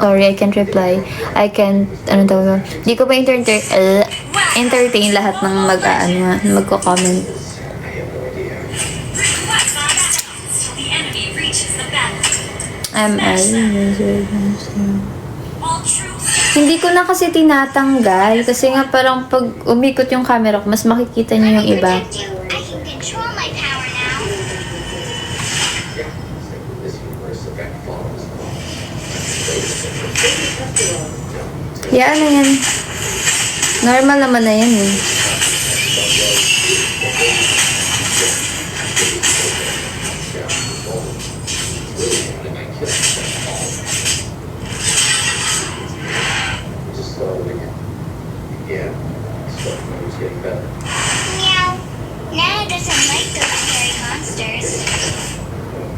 Sorry, I can't reply. I can't, ano tawag, di ko pa entertain lahat ng magko-comment. ML. Hindi ko na kasi tinatanggal kasi nga parang pag umikot yung camera ko, mas makikita niyo yung iba. Yeah, ano yan? Normal naman na yan eh.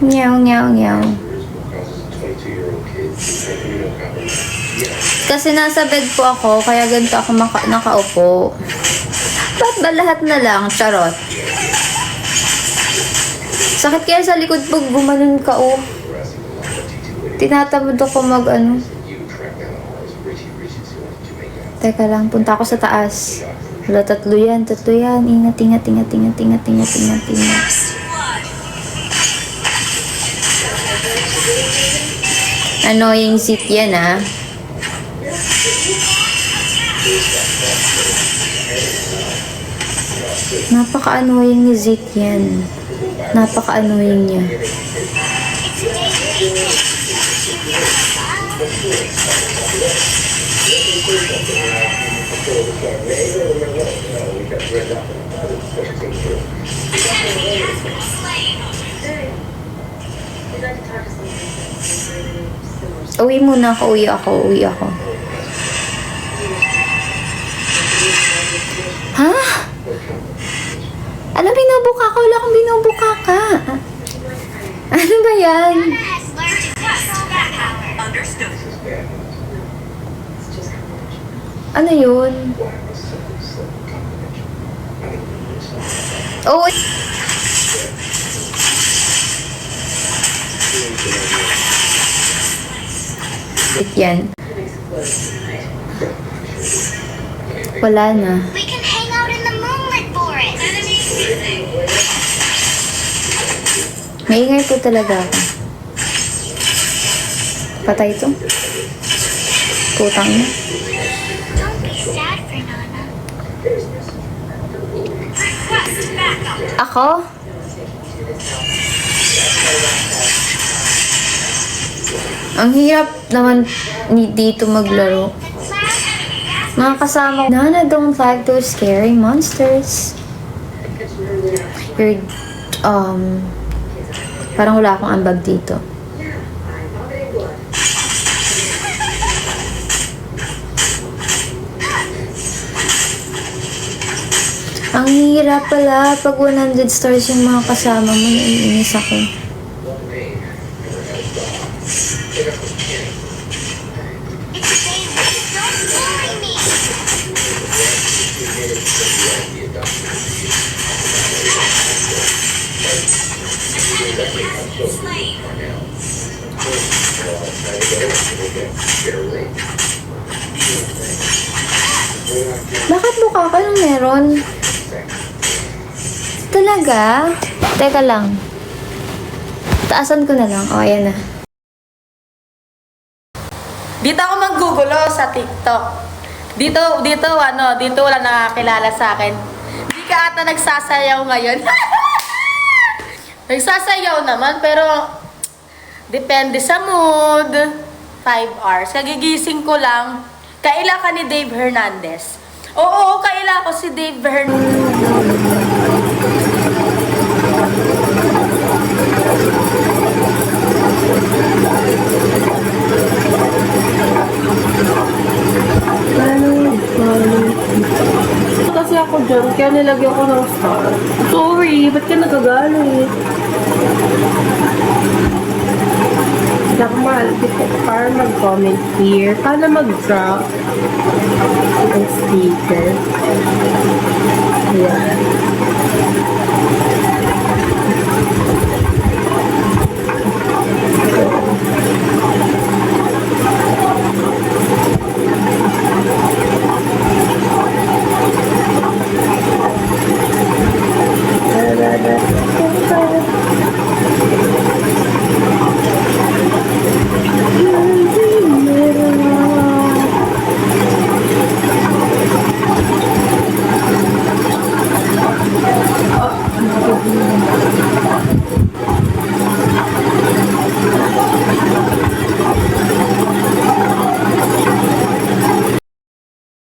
Meow, meow, meow. Kasi nasa bed po ako, kaya ganito ako nakaupo. Ba't ba lahat na lang? Charot. Sakit kaya sa likod pag gumanon ka, oh. Tinatamad ako Teka lang, punta ako sa taas. Wala, tatlo yan. Ingat. Annoying seat yan, ah. Napaka-annoying ni Zit yan. Napaka-annoying niya. Uwi muna ako, uwi ako. Ha? Ano binubuka ka? Wala akong binubuka ka. Ano ba yan? Ano yun? Oh, yan. Wala na. We can hang out in the moonlit forest. Maingay po talaga ako. Patay ito. Putang niya. Don't be sad, Fernanda. Ako? Ang hirap naman dito maglaro. Mga kasama ko, Nana, don't like those scary monsters. You're, parang wala akong ambag dito. Ang hirap pala pag 100 stars yung mga kasama mo, naiinis ako. Bakit mukha ka nung meron? Talaga? Teka lang. Taasan ko na lang. O, ayan na. Dito ako maggugulo sa TikTok. Dito wala nakakilala sa akin. Hindi ka ata nagsasayaw ngayon. Nagsasayaw naman, pero depende sa mood. 5 hours. Kagigising ko lang. Kaila ka ni Dave Hernandez. Oo, kaila ko si Dave Hernandez. Kasi ako dyan, kaya nilagyan ko ng star. Sorry, ba't ka nagagalit? Dakmal, para mag-comment here, para mag-drop ang sticker. Ayan.